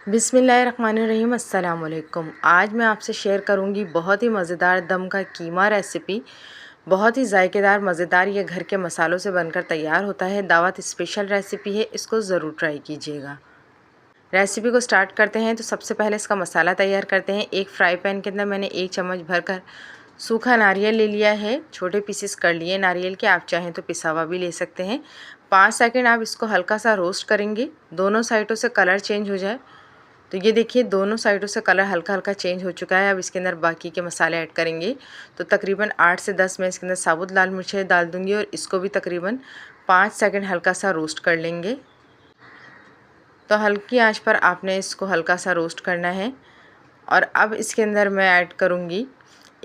बिस्मिल्लाहिर्रहमानिर्रहीम। अस्सलाम वालेकुम। आज मैं आपसे शेयर करूंगी बहुत ही मज़ेदार दम का कीमा रेसिपी। बहुत ही जायकेदार मज़ेदार ये घर के मसालों से बनकर तैयार होता है। दावत स्पेशल रेसिपी है, इसको ज़रूर ट्राई कीजिएगा। रेसिपी को स्टार्ट करते हैं तो सबसे पहले इसका मसाला तैयार करते हैं। एक फ्राई पैन के अंदर मैंने 1 चम्मच भरकर सूखा नारियल ले लिया है। छोटे पीसेस कर लिए नारियल के, आप चाहें तो पिसा हुआ भी ले सकते हैं। 5 सेकंड आप इसको हल्का सा रोस्ट करेंगे, दोनों साइडों से कलर चेंज हो जाए। तो ये देखिए दोनों साइडों से कलर हल्का हल्का चेंज हो चुका है। अब इसके अंदर बाकी के मसाले ऐड करेंगे। तो तकरीबन 8 से 10 मैं इसके अंदर साबुत लाल मिर्चें डाल दूँगी और इसको भी तकरीबन 5 सेकंड हल्का सा रोस्ट कर लेंगे। तो हल्की आंच पर आपने इसको हल्का सा रोस्ट करना है। और अब इसके अंदर मैं ऐड करूँगी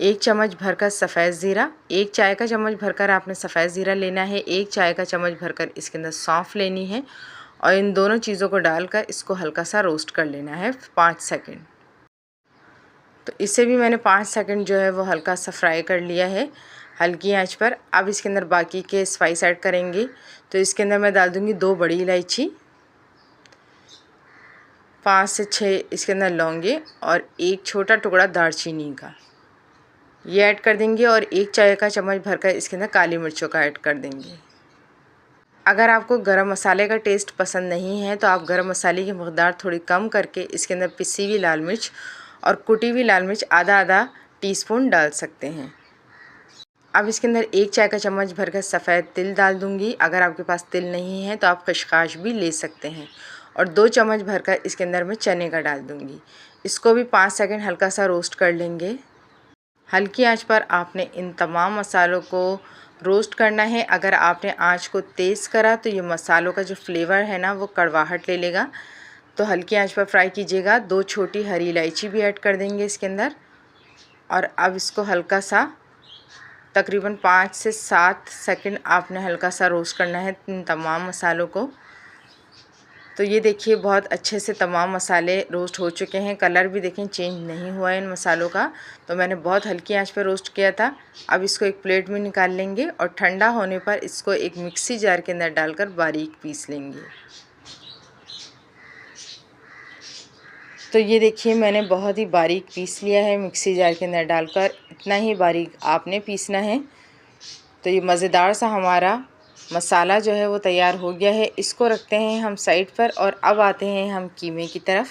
1 चम्मच भरकर सफ़ेद ज़ीरा। 1 चाय का चम्मच भरकर आपने सफ़ेद ज़ीरा लेना है। 1 चाय का चम्मच भरकर इसके अंदर सौंफ लेनी है और इन दोनों चीज़ों को डालकर इसको हल्का सा रोस्ट कर लेना है 5 सेकंड। तो इसे भी मैंने 5 सेकंड जो है वो हल्का सा फ्राई कर लिया है हल्की आंच पर। अब इसके अंदर बाकी के स्पाइस ऐड करेंगे। तो इसके अंदर मैं डाल दूँगी 2 बड़ी इलायची, 5 से 6 इसके अंदर लौंगे और 1 छोटा टुकड़ा दालचीनी का ये ऐड कर देंगे और 1 चाय का चम्मच भरकर इसके अंदर काली मिर्चों का ऐड कर देंगे। अगर आपको गरम मसाले का टेस्ट पसंद नहीं है तो आप गरम मसाले की मकदार थोड़ी कम करके इसके अंदर पिसी हुई लाल मिर्च और कुटी हुई लाल मिर्च आधा आधा टीस्पून डाल सकते हैं। अब इसके अंदर 1 चाय का चम्मच भरकर सफ़ेद तिल डाल दूंगी। अगर आपके पास तिल नहीं है तो आप खशखाश भी ले सकते हैं। और 2 चम्मच भरकर इसके अंदर मैं चने का डाल दूंगी। इसको भी 5 सेकंड हल्का सा रोस्ट कर लेंगे। हल्की आंच पर आपने इन तमाम मसालों को रोस्ट करना है। अगर आपने आंच को तेज़ करा तो ये मसालों का जो फ्लेवर है ना वो कड़वाहट ले लेगा। तो हल्की आंच पर फ्राई कीजिएगा। 2 छोटी हरी इलायची भी ऐड कर देंगे इसके अंदर। और अब इसको हल्का सा तकरीबन 5 से 7 सेकंड आपने हल्का सा रोस्ट करना है इन तमाम मसालों को। तो ये देखिए बहुत अच्छे से तमाम मसाले रोस्ट हो चुके हैं। कलर भी देखें चेंज नहीं हुआ है इन मसालों का। तो मैंने बहुत हल्की आंच पर रोस्ट किया था। अब इसको एक प्लेट में निकाल लेंगे और ठंडा होने पर इसको एक मिक्सी जार के अंदर डालकर बारीक पीस लेंगे। तो ये देखिए मैंने बहुत ही बारीक पीस लिया है मिक्सी जार के अंदर डालकर। इतना ही बारीक आपने पीसना है। तो ये मज़ेदार सा हमारा मसाला जो है वो तैयार हो गया है। इसको रखते हैं हम साइड पर और अब आते हैं हम कीमे की तरफ।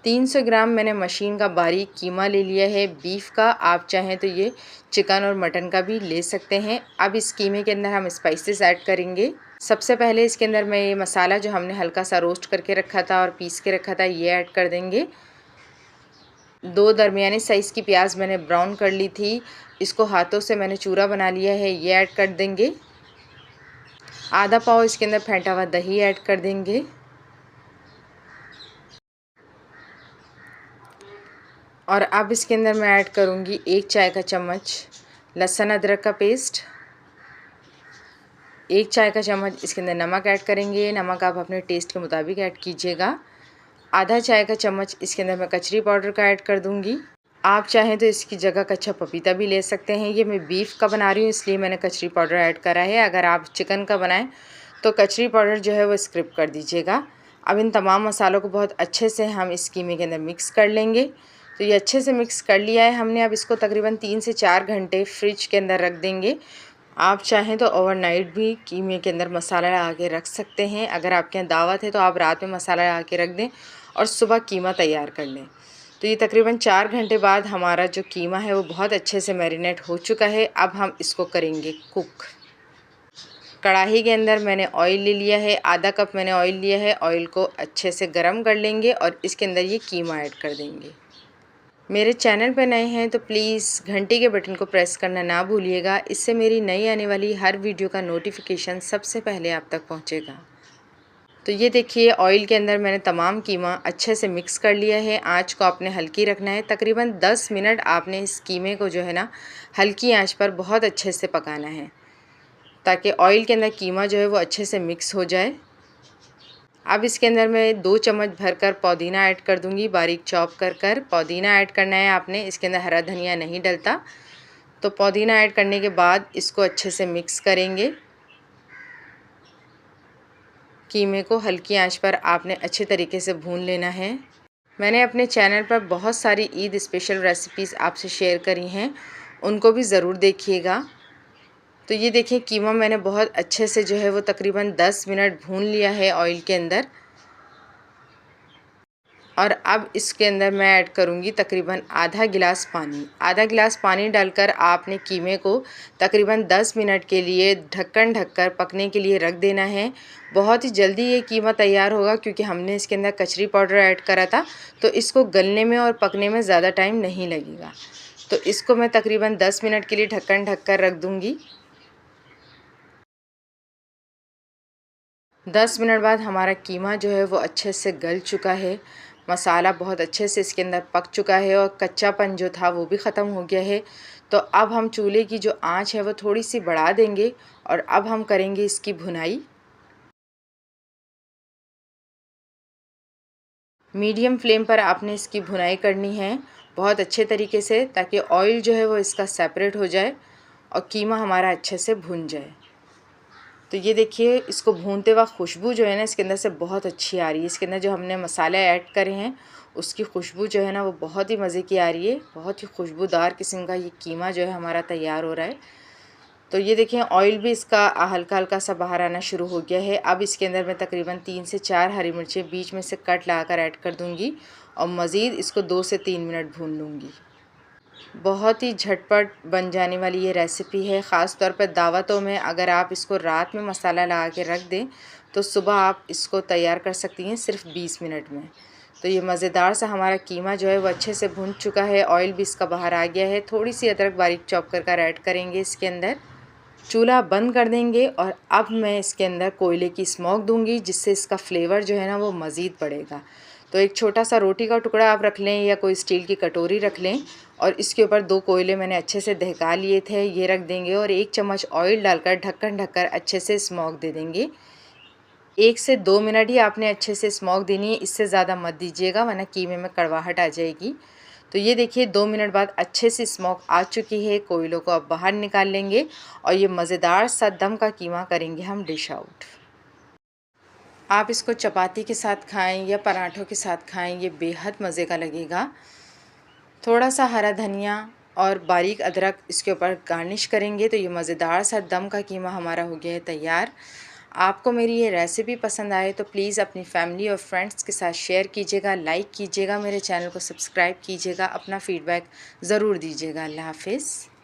300 ग्राम मैंने मशीन का बारीक कीमा ले लिया है बीफ का। आप चाहें तो ये चिकन और मटन का भी ले सकते हैं। अब इस कीमे के अंदर हम स्पाइसेस ऐड करेंगे। सबसे पहले इसके अंदर मैं ये मसाला जो हमने हल्का सा रोस्ट करके रखा था और पीस के रखा था ये ऐड कर देंगे। 2 दरमियाने साइज़ की प्याज मैंने ब्राउन कर ली थी, इसको हाथों से मैंने चूरा बना लिया है, ये ऐड कर देंगे। आधा पाव इसके अंदर फेंटा हुआ दही ऐड कर देंगे। और अब इसके अंदर मैं ऐड करूँगी 1 चाय का चम्मच लहसुन अदरक का पेस्ट। 1 चाय का चम्मच इसके अंदर नमक ऐड करेंगे। नमक आप अपने टेस्ट के मुताबिक ऐड कीजिएगा। आधा चाय का चम्मच इसके अंदर मैं कचरी पाउडर का ऐड कर दूँगी। आप चाहें तो इसकी जगह कच्चा पपीता भी ले सकते हैं। ये मैं बीफ का बना रही हूँ इसलिए मैंने कचरी पाउडर ऐड करा है। अगर आप चिकन का बनाएं तो कचरी पाउडर जो है वो स्किप कर दीजिएगा। अब इन तमाम मसालों को बहुत अच्छे से हम इस कीमे के अंदर मिक्स कर लेंगे। तो ये अच्छे से मिक्स कर लिया है हमने। अब इसको तकरीबन 3 से 4 घंटे फ्रिज के अंदर रख देंगे। आप चाहें तो ओवरनाइट भी कीमे के अंदर मसाला लगा के रख सकते हैं। अगर आपके यहाँ दावत है तो आप रात में मसाला लगा के रख दें और सुबह कीमा तैयार कर लें। तो ये तकरीबन 4 घंटे बाद हमारा जो कीमा है वो बहुत अच्छे से मैरिनेट हो चुका है। अब हम इसको करेंगे कुक। कढ़ाई के अंदर मैंने ऑयल ले लिया है, आधा कप मैंने ऑयल लिया है। ऑयल को अच्छे से गर्म कर लेंगे और इसके अंदर ये कीमा ऐड कर देंगे। मेरे चैनल पर नए हैं तो प्लीज़ घंटी के बटन को प्रेस करना ना भूलिएगा। इससे मेरी नई आने वाली हर वीडियो का नोटिफिकेशन सबसे पहले आप तक पहुँचेगा। तो ये देखिए ऑयल के अंदर मैंने तमाम कीमा अच्छे से मिक्स कर लिया है। आंच को आपने हल्की रखना है। तकरीबन 10 मिनट आपने इस कीमे को जो है ना हल्की आंच पर बहुत अच्छे से पकाना है ताकि ऑयल के अंदर कीमा जो है वो अच्छे से मिक्स हो जाए। अब इसके अंदर मैं 2 चम्मच भरकर पुदीना ऐड कर दूंगी, बारीक चॉप कर पुदीना ऐड करना है आपने। इसके अंदर हरा धनिया नहीं डलता। तो पुदीना ऐड करने के बाद इसको अच्छे से मिक्स करेंगे। कीमे को हल्की आंच पर आपने अच्छे तरीके से भून लेना है। मैंने अपने चैनल पर बहुत सारी ईद स्पेशल रेसिपीज़ आपसे शेयर करी हैं, उनको भी ज़रूर देखिएगा। तो ये देखिए कीमा मैंने बहुत अच्छे से जो है वो तकरीबन 10 मिनट भून लिया है ऑयल के अंदर। और अब इसके अंदर मैं ऐड करूँगी तकरीबन आधा गिलास पानी। आधा गिलास पानी डालकर आपने कीमे को तकरीबन 10 मिनट के लिए ढक्कन ढककर पकने के लिए रख देना है। बहुत ही जल्दी ये कीमा तैयार होगा क्योंकि हमने इसके अंदर कचरी पाउडर ऐड करा था, तो इसको गलने में और पकने में ज़्यादा टाइम नहीं लगेगा। तो इसको मैं तकरीबन 10 मिनट के लिए ढक्कन ढककर रख दूँगी। 10 मिनट बाद हमारा कीमा जो है वो अच्छे से गल चुका है। मसाला बहुत अच्छे से इसके अंदर पक चुका है और कच्चापन जो था वो भी ख़त्म हो गया है। तो अब हम चूल्हे की जो आंच है वो थोड़ी सी बढ़ा देंगे और अब हम करेंगे इसकी भुनाई। मीडियम फ्लेम पर आपने इसकी भुनाई करनी है बहुत अच्छे तरीके से, ताकि ऑयल जो है वो इसका सेपरेट हो जाए और कीमा हमारा अच्छे से भुन जाए। तो ये देखिए इसको भूनते वक्त खुशबू जो है ना इसके अंदर से बहुत अच्छी आ रही है। इसके अंदर जो हमने मसाले ऐड करे हैं उसकी खुशबू जो है ना वो बहुत ही मज़े की आ रही है। बहुत ही खुशबूदार किस्म का ये कीमा जो है हमारा तैयार हो रहा है। तो ये देखिए ऑयल भी इसका हल्का हल्का सा बाहर आना शुरू हो गया है। अब इसके अंदर मैं तकरीबन 3 से 4 हरी मिर्चें बीच में से कट लगाकर ऐड कर दूँगी और मज़ीद इसको 2 से 3 मिनट भून लूँगी। बहुत ही झटपट बन जाने वाली ये रेसिपी है। ख़ास तौर पर दावतों में अगर आप इसको रात में मसाला लगा के रख दें तो सुबह आप इसको तैयार कर सकती हैं सिर्फ 20 मिनट में। तो ये मज़ेदार सा हमारा कीमा जो है वो अच्छे से भुन चुका है, ऑयल भी इसका बाहर आ गया है। थोड़ी सी अदरक बारीक चॉप कर ऐड करेंगे इसके अंदर। चूल्हा बंद कर देंगे और अब मैं इसके अंदर कोयले की स्मोक दूंगी, जिससे इसका फ्लेवर जो है ना वो मज़ीद बढ़ेगा। तो एक छोटा सा रोटी का टुकड़ा आप रख लें या कोई स्टील की कटोरी रख लें और इसके ऊपर 2 कोयले मैंने अच्छे से दहका लिए थे, ये रख देंगे और 1 चम्मच ऑयल डालकर ढक्कन ढककर अच्छे से स्मोक दे देंगे। 1 से 2 मिनट ही आपने अच्छे से स्मोक देनी है, इससे ज़्यादा मत दीजिएगा वरना कीमे में कड़वाहट आ जाएगी। तो ये देखिए 2 मिनट बाद अच्छे से स्मोक आ चुकी है। कोयलों को अब बाहर निकाल लेंगे और ये मज़ेदार सा दम का कीमा करेंगे हम डिश आउट। आप इसको चपाती के साथ खाएं या पराठों के साथ खाएं, ये बेहद मज़े का लगेगा। थोड़ा सा हरा धनिया और बारीक अदरक इसके ऊपर गार्निश करेंगे तो ये मज़ेदार सा दम का कीमा हमारा हो गया है तैयार। आपको मेरी ये रेसिपी पसंद आए तो प्लीज़ अपनी फैमिली और फ्रेंड्स के साथ शेयर कीजिएगा, लाइक कीजिएगा, मेरे चैनल को सब्सक्राइब कीजिएगा, अपना फ़ीडबैक ज़रूर दीजिएगा। अल्लाह हाफ़िज़।